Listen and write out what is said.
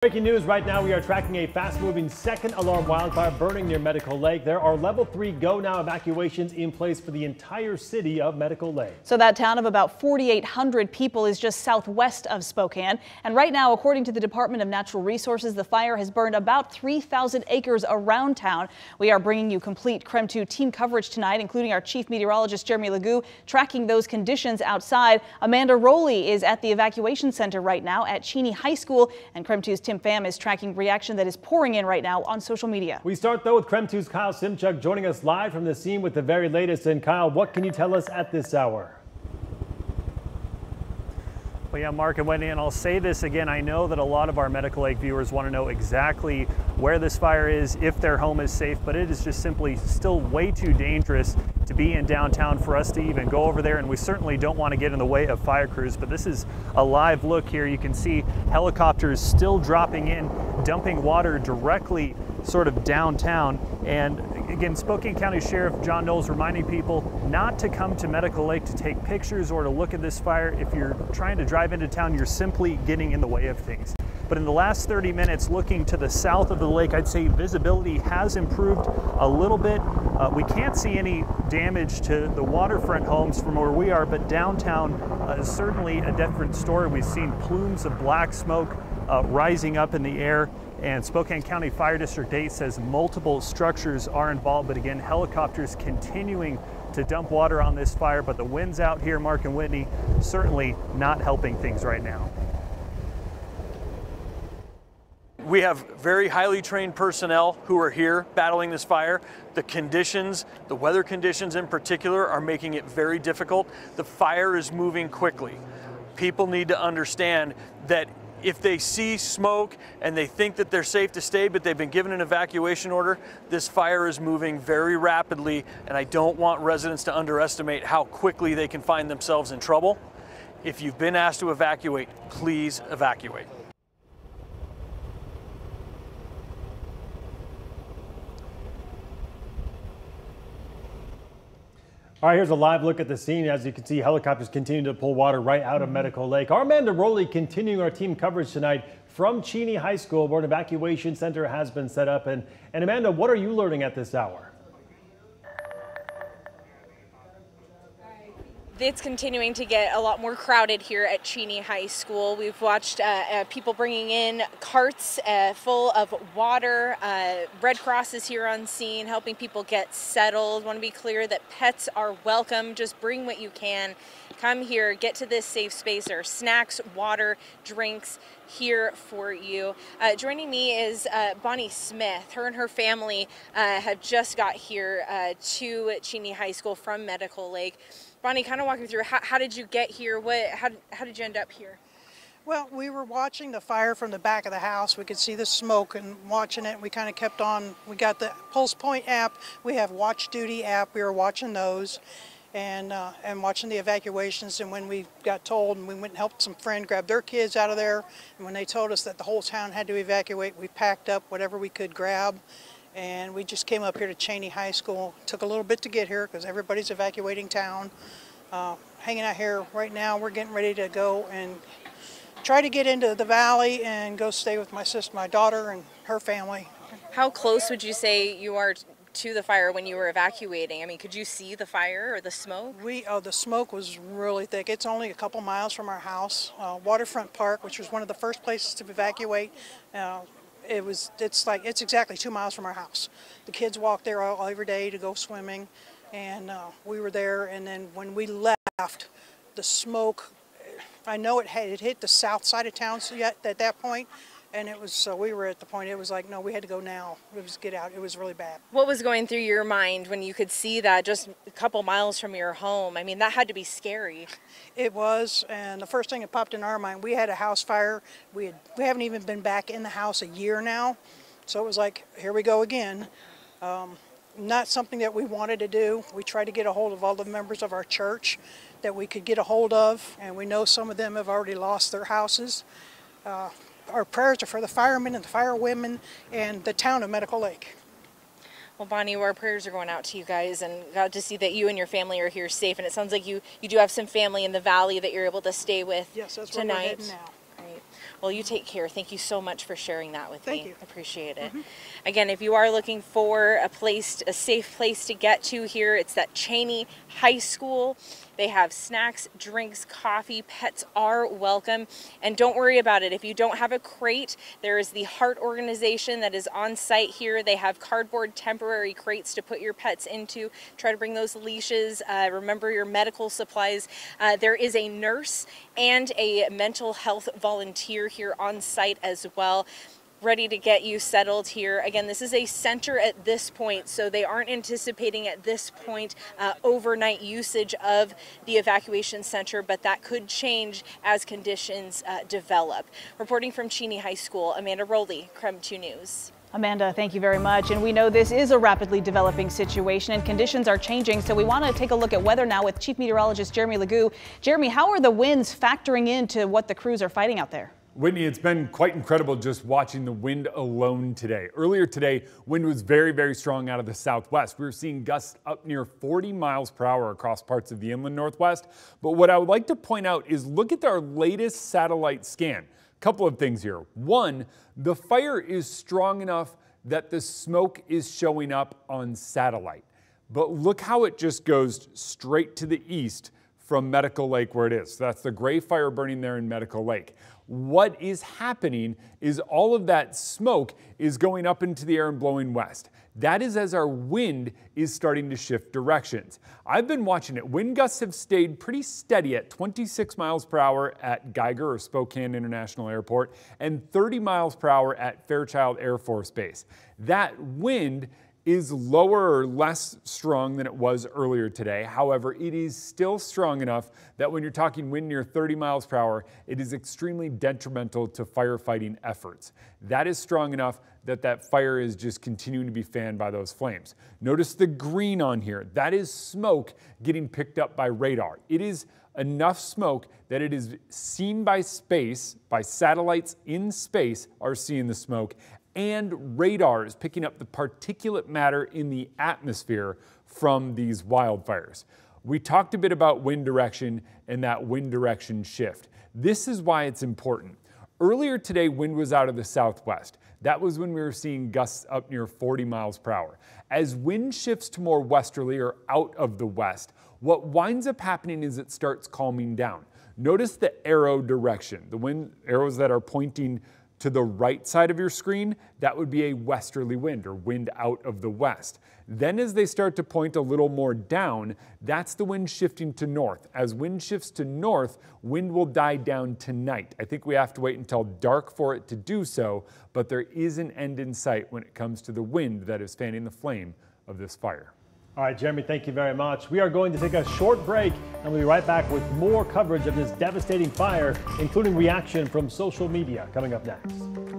Breaking news right now, we are tracking a fast-moving second alarm wildfire burning near Medical Lake. There are level 3 go now evacuations in place for the entire city of Medical Lake. So that town of about 4,800 people is just southwest of Spokane. And right now, according to the Department of Natural Resources, the fire has burned about 3,000 acres around town. We are bringing you complete KREM 2 team coverage tonight, including our chief meteorologist, Jeremy Legoo, tracking those conditions outside. Amanda Rowley is at the evacuation center right now at Cheney High School, and KREM 2's Tim Pham is tracking reaction that is pouring in right now on social media. We start though with KREM 2's Kyle Simchuk joining us live from the scene with the very latest. And Kyle, what can you tell us at this hour? Well, yeah, Mark and Wendy, and I'll say this again, I know that a lot of our Medical Lake viewers want to know exactly where this fire is, if their home is safe, but it is just simply still way too dangerous to be in downtown for us to even go over there, and we certainly don't want to get in the way of fire crews. But this is a live look here. You can see helicopters still dropping in, dumping water directly sort of downtown. And again, Spokane County Sheriff John Knowles reminding people not to come to Medical Lake to take pictures or to look at this fire. If you're trying to drive into town, you're simply getting in the way of things. But in the last 30 minutes, looking to the south of the lake, I'd say visibility has improved a little bit. We can't see any damage to the waterfront homes from where we are, but downtown is certainly a different story. We've seen plumes of black smoke rising up in the air, and Spokane County Fire District 8 says multiple structures are involved, but again, helicopters continuing to dump water on this fire. But the winds out here, Mark and Whitney, certainly not helping things right now. We have very highly trained personnel who are here battling this fire. The conditions, the weather conditions in particular, are making it very difficult. The fire is moving quickly. People need to understand that if they see smoke and they think that they're safe to stay, but they've been given an evacuation order, this fire is moving very rapidly, and I don't want residents to underestimate how quickly they can find themselves in trouble. If you've been asked to evacuate, please evacuate. All right, here's a live look at the scene. As you can see, helicopters continue to pull water right out of Medical Lake. Our Amanda Rowley continuing our team coverage tonight from Cheney High School, where an evacuation center has been set up. And Amanda, what are you learning at this hour? It's continuing to get a lot more crowded here at Cheney High School. We've watched people bringing in carts full of water. Red Cross is here on scene helping people get settled. Want to be clear that pets are welcome. Just bring what you can. Come here, get to this safe space. There are snacks, water, drinks here for you. Joining me is Bonnie Smith. Her and her family have just got here to Cheney High School from Medical Lake. Bonnie, kind of walk me through, how did you get here? How did you end up here? Well, we were watching the fire from the back of the house. We could see the smoke and watching it. We kind of kept on. We got the Pulse Point app. We have Watch Duty app. We were watching those and watching the evacuations. And when we got told, and we went and helped some friend grab their kids out of there, and when they told us that the whole town had to evacuate, we packed up whatever we could grab. And we just came up here to Cheney High School. Took a little bit to get here because everybody's evacuating town. Hanging out here right now. We're getting ready to go and try to get into the valley and go stay with my sister, my daughter, and her family. How close would you say you are to the fire when you were evacuating? I mean, could you see the fire or the smoke? The smoke was really thick. It's only a couple miles from our house. Waterfront Park, which was one of the first places to evacuate. It's exactly 2 miles from our house. The kids walk there every day to go swimming, and we were there. And then when we left, the smoke, I know it hit the south side of town at that point, and it was, so we were at the point, it was like, no, we had to go now. It was get out. It was really bad. What was going through your mind when you could see that just a couple miles from your home? I mean, that had to be scary. It was, and the first thing that popped in our mind, we had a house fire. We haven't even been back in the house a year now, so it was like, here we go again. Not something that we wanted to do. We tried to get a hold of all the members of our church that we could get a hold of, and we know some of them have already lost their houses. Our prayers are for the firemen and the firewomen and the town of Medical Lake. Well, Bonnie, our prayers are going out to you guys, and glad to see that you and your family are here safe. And it sounds like you do have some family in the valley that you're able to stay with. Yes, that's tonight. Where we're heading now. Great. Well, you take care. Thank you so much for sharing that with me. Thank you. Appreciate it. Again, if you are looking for a safe place to get to here, it's at Cheney High School. They have snacks, drinks, coffee. Pets are welcome. And don't worry about it. If you don't have a crate, there is the Heart organization that is on site here. They have cardboard temporary crates to put your pets into. Try to bring those leashes. Remember your medical supplies. There is a nurse and a mental health volunteer here on site as well, ready to get you settled here. Again, this is a center at this point, so they aren't anticipating at this point overnight usage of the evacuation center, but that could change as conditions develop. Reporting from Cheney High School, Amanda Rowley, KREM 2 News. Amanda, thank you very much. And we know this is a rapidly developing situation and conditions are changing. So we want to take a look at weather now with Chief Meteorologist Jeremy Legoo. Jeremy, how are the winds factoring into what the crews are fighting out there? Whitney, it's been quite incredible just watching the wind alone today. Earlier today, wind was very, very strong out of the southwest. We were seeing gusts up near 40 miles per hour across parts of the inland northwest. But what I would like to point out is look at our latest satellite scan. Couple of things here. One, the fire is strong enough that the smoke is showing up on satellite. But look how it just goes straight to the east from Medical Lake where it is. So that's the gray fire burning there in Medical Lake. What is happening is all of that smoke is going up into the air and blowing west. That is as our wind is starting to shift directions. I've been watching it. Wind gusts have stayed pretty steady at 26 miles per hour at Geiger or Spokane International Airport and 30 miles per hour at Fairchild Air Force Base. That wind is lower or less strong than it was earlier today. However, it is still strong enough that when you're talking wind near 30 miles per hour, it is extremely detrimental to firefighting efforts. That is strong enough that that fire is just continuing to be fanned by those flames. Notice the green on here. That is smoke getting picked up by radar. It is enough smoke that it is seen by space, by satellites in space are seeing the smoke, and radar is picking up the particulate matter in the atmosphere from these wildfires. We talked a bit about wind direction and that wind direction shift. This is why it's important. Earlier today, wind was out of the southwest. That was when we were seeing gusts up near 40 miles per hour. As wind shifts to more westerly or out of the west, what winds up happening is it starts calming down. Notice the arrow direction, the wind arrows that are pointing to the right side of your screen, that would be a westerly wind or wind out of the west. Then as they start to point a little more down, that's the wind shifting to north. As wind shifts to north, wind will die down tonight. I think we have to wait until dark for it to do so, but there is an end in sight when it comes to the wind that is fanning the flame of this fire. All right, Jeremy, thank you very much. We are going to take a short break and we'll be right back with more coverage of this devastating fire, including reaction from social media coming up next.